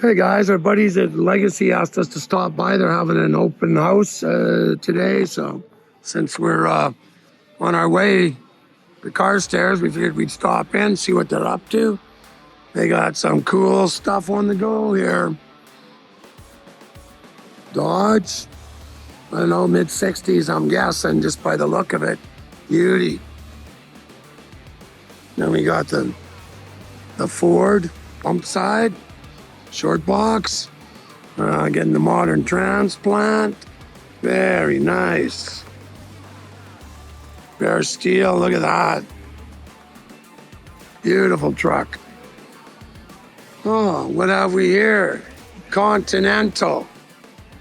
Hey guys, our buddies at Legacy asked us to stop by. They're having an open house today, so since we're on our way to Carstairs, we figured we'd stop in, see what they're up to. They got some cool stuff on the go here. Dodge, I don't know, mid-60s, I'm guessing, just by the look of it. Beauty. Then we got the Ford pump side. Short box, getting the modern transplant. Very nice. Bare steel, look at that. Beautiful truck. Oh, what have we here? Continental.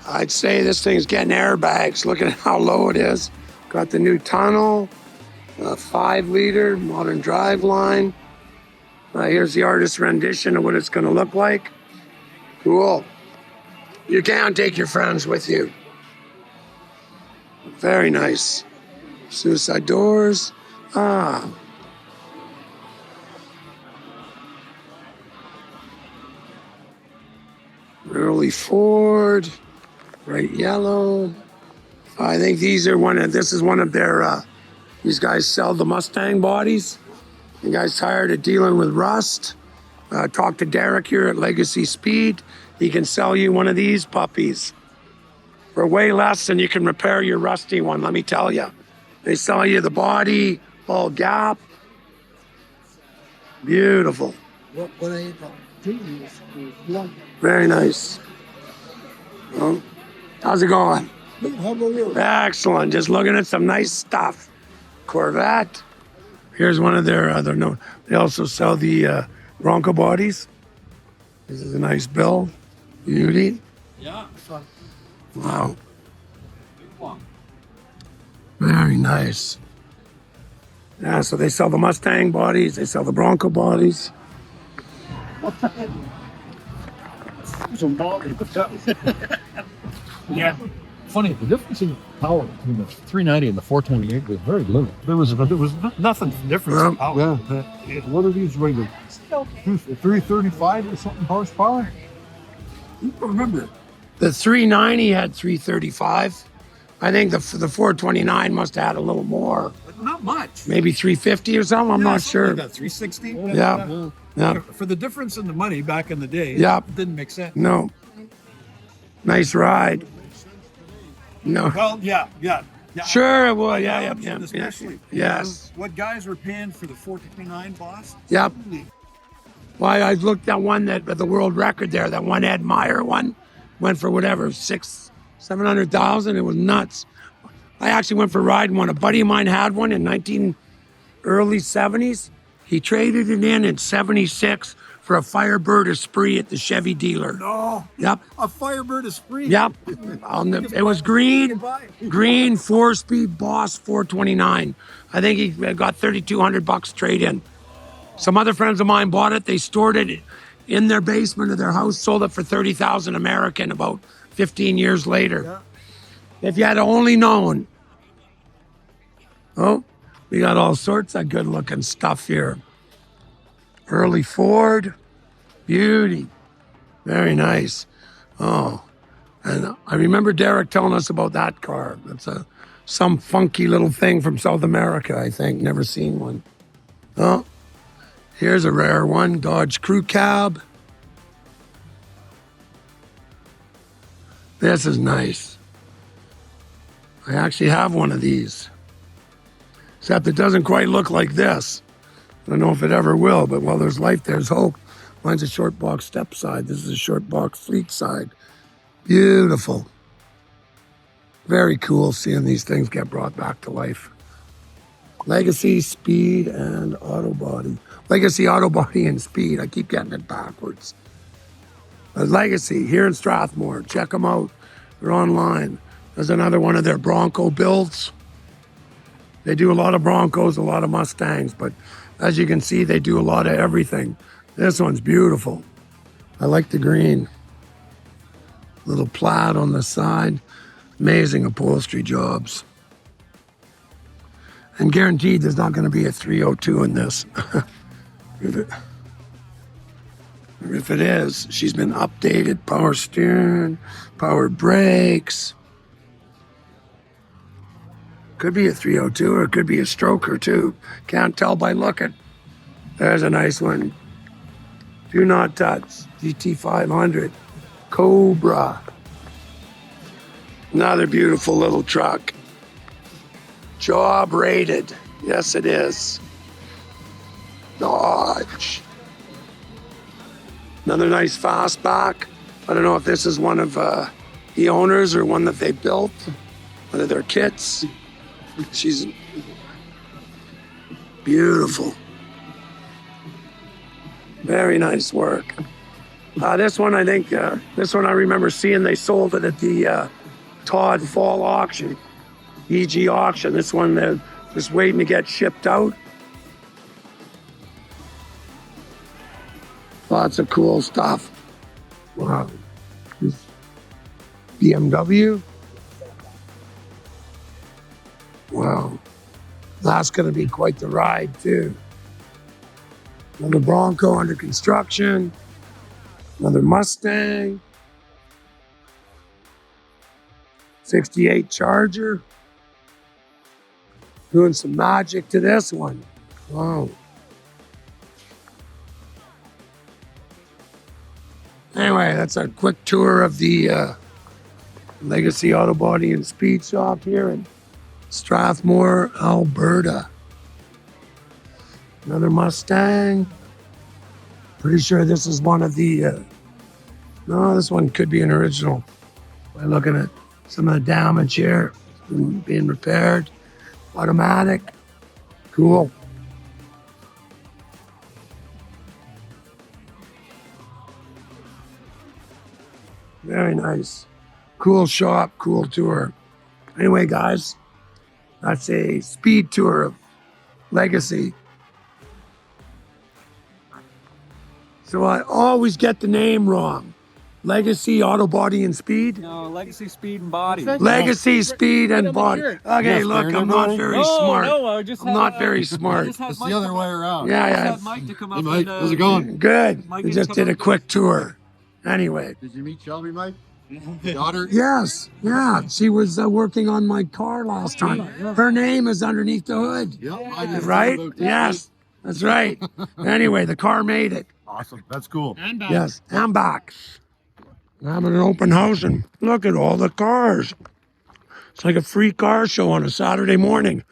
I'd say this thing's getting airbags. Look at how low it is. Got the new tunnel, 5-liter, modern driveline. Here's the artist's rendition of what it's going to look like. Cool. You can take your friends with you. Very nice. Suicide doors. Early Ford. Bright yellow. I think these are this is one of their, these guys sell the Mustang bodies. The guy's tired of dealing with rust. Talk to Derek here at Legacy Speed. He can sell you one of these puppies for way less than you can repair your rusty one, let me tell you. They sell you the body, all gap. Beautiful. Very nice. Well, how's it going? How about you? Excellent. Just looking at some nice stuff. Corvette. Here's one of their other they also sell the Bronco bodies. This is a nice build. Beauty. Yeah. Wow. Very nice. Yeah, so they sell the Mustang bodies, they sell the Bronco bodies. Yeah. Funny, the difference in power between the 390 and the 428 was very little. There was nothing different in power. Yeah. What are these rated? 335 or something horsepower? I don't remember. The 390 had 335. I think the 429 must have had a little more. But not much. Maybe 350 or something, I'm not sure. Like that, 360? Yeah. For the difference in the money back in the day, Yeah. it didn't make sense. No. Nice ride. No. Well, yeah. Sure it would, yeah. Especially. Yes. What guys were paying for the 429 boss? Yep. Well, I looked at one that the world record there, that one Ed Meyer one, went for whatever, 700,000. It was nuts. I actually went for riding one. A buddy of mine had one in early 70s. He traded it in 76 for a Firebird Esprit at the Chevy dealer. No. Yep. A Firebird Esprit? Yep. It was green 4-speed Boss 429. I think he got $3,200 trade in. Some other friends of mine bought it. They stored it in their basement of their house, sold it for 30,000 American about 15 years later. Yeah. If you had only known. Oh, we got all sorts of good looking stuff here. Early Ford, beauty, very nice. Oh, and I remember Derek telling us about that car. That's some funky little thing from South America, I think. Never seen one. Oh, here's a rare one, Dodge Crew Cab. This is nice. I actually have one of these. Except it doesn't quite look like this. I don't know if it ever will, but while there's life, there's hope. Mine's a short box step side. This is a short box fleet side. Beautiful. Very cool seeing these things get brought back to life. Legacy, Speed, and Auto Body. Legacy, Auto Body, and Speed. I keep getting it backwards. Legacy here in Strathmore. Check them out. They're online. There's another one of their Bronco builds. They do a lot of Broncos, a lot of Mustangs, but as you can see, they do a lot of everything. This one's beautiful. I like the green. Little plaid on the side. Amazing upholstery jobs. And guaranteed there's not going to be a 302 in this. Or if it is, she's been updated. Power steering, power brakes. Could be a 302 or it could be a stroker too. Can't tell by looking. There's a nice one. Do not touch. GT500. Cobra. Another beautiful little truck. Job rated. Yes, it is. Dodge. Another nice fastback. I don't know if this is one of the owners or one that they built. One of their kits. She's beautiful. Very nice work. This one, I think, this one I remember seeing they sold it at the Todd Fall auction, EG auction. This one, they're just waiting to get shipped out. Lots of cool stuff. Wow. This BMW. Wow. That's going to be quite the ride, too. Another Bronco under construction. Another Mustang. 68 Charger. Doing some magic to this one. Wow. Anyway, that's a quick tour of the Legacy Auto Body and Speed Shop here in Strathmore, Alberta. Another Mustang. Pretty sure this is one of the, no, this one could be an original. By looking at some of the damage here, being repaired. Automatic. Cool. Very nice. Cool shop, cool tour. Anyway, guys, that's a speed tour of Legacy. So I always get the name wrong. Legacy Auto Body and Speed? No, Legacy Speed and Body. Legacy Speed and Body. Okay, Yes, look, Darren, I'm not very smart. No, I just I'm not very smart. It's the other way around. Yeah. Mike to come Hey, up Mike, and, how's it going? Good. Mike We didn't just come did a up quick tour. Anyway. Did you meet Shelby, Mike? Daughter? Yes, yeah. She was working on my car last time. Her name is underneath the hood. Yep. Right? Yes, that's right. Anyway, the car made it. Awesome. That's cool. Yes, I'm back. I'm having an open house and look at all the cars. It's like a free car show on a Saturday morning.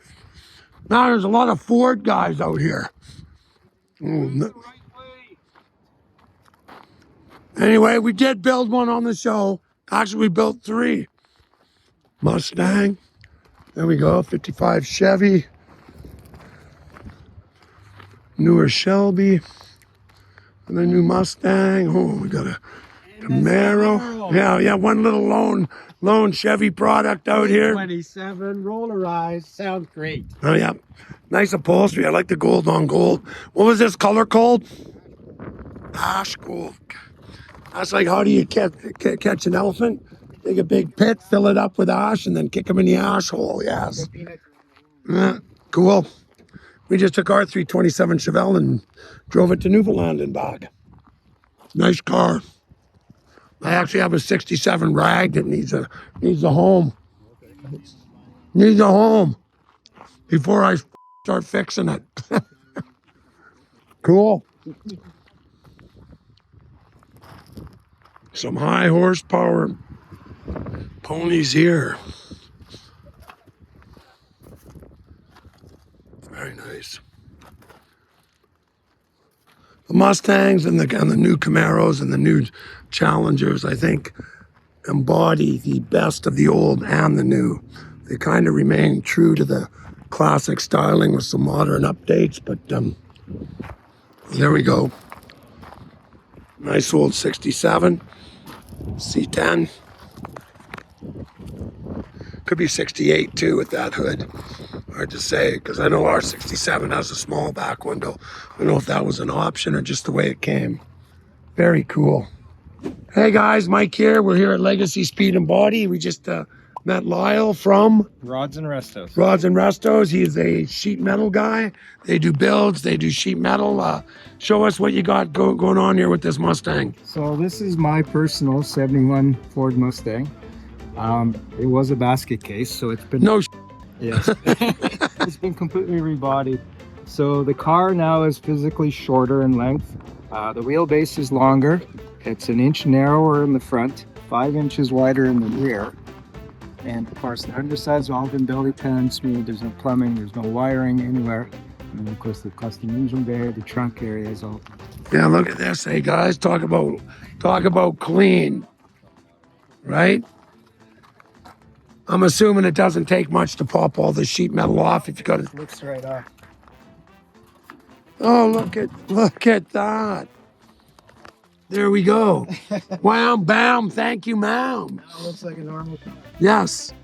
Now there's a lot of Ford guys out here. Anyway, we did build one on the show. Actually, we built 3. Mustang. There we go, 55 Chevy. Newer Shelby. And the new Mustang. Oh, we got a Camaro. Yeah, one little lone Chevy product out here. 27 rollerize. Sounds great. Oh, yeah. Nice upholstery. I like the gold on gold. What was this color called? Ash gold. That's like, how do you catch an elephant? Take a big pit, fill it up with ash, and then kick him in the ash hole. Yes. Yeah, cool. We just took our 327 Chevelle and drove it to Newfoundland and back. Nice car. I actually have a 67 Rag that needs a home. Needs a home before I start fixing it. Cool. Some high horsepower ponies here. Very nice. The Mustangs and the new Camaros and the new Challengers, I think, embody the best of the old and the new. They kind of remain true to the classic styling with some modern updates, but there we go. Nice old 67 C10. Could be 68 too with that hood. Hard to say, because I know our 67 has a small back window. I don't know if that was an option or just the way it came. Very cool. Hey guys, Mike here. We're here at Legacy Speed and Body. We just Met Lyle from Rods and Restos. Rods and Restos. He's a sheet metal guy. They do builds. They do sheet metal. Show us what you got going on here with this Mustang. So this is my personal 71 Ford Mustang. It was a basket case, so it's been yes, it's been completely rebodied. So the car now is physically shorter in length. The wheelbase is longer. It's an inch narrower in the front, 5 inches wider in the rear. And of course, the underside's all been belly pan smooth. There's no plumbing, there's no wiring anywhere. And then of course, the custom engine bay, the trunk area is all. Yeah, look at this. Hey guys, talk about clean, right? I'm assuming it doesn't take much to pop all the sheet metal off if you got it. Lifts right off. Oh, look at that. There we go. Wham, bam, thank you, ma'am. Now it looks like a normal car. Yes.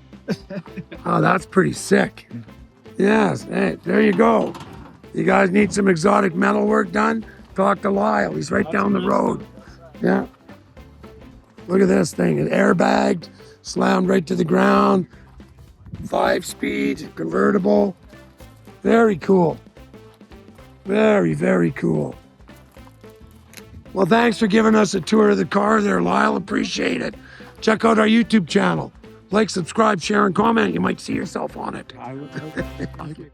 Oh, that's pretty sick. Yes, hey, there you go. You guys need some exotic metal work done? Talk to Lyle. He's right down the road. Yeah. Look at this thing. An airbag, slammed right to the ground. 5-speed, convertible. Very cool. Very, very cool. Well, thanks for giving us a tour of the car there, Lyle. Appreciate it. Check out our YouTube channel. Like, subscribe, share, and comment. You might see yourself on it. I would.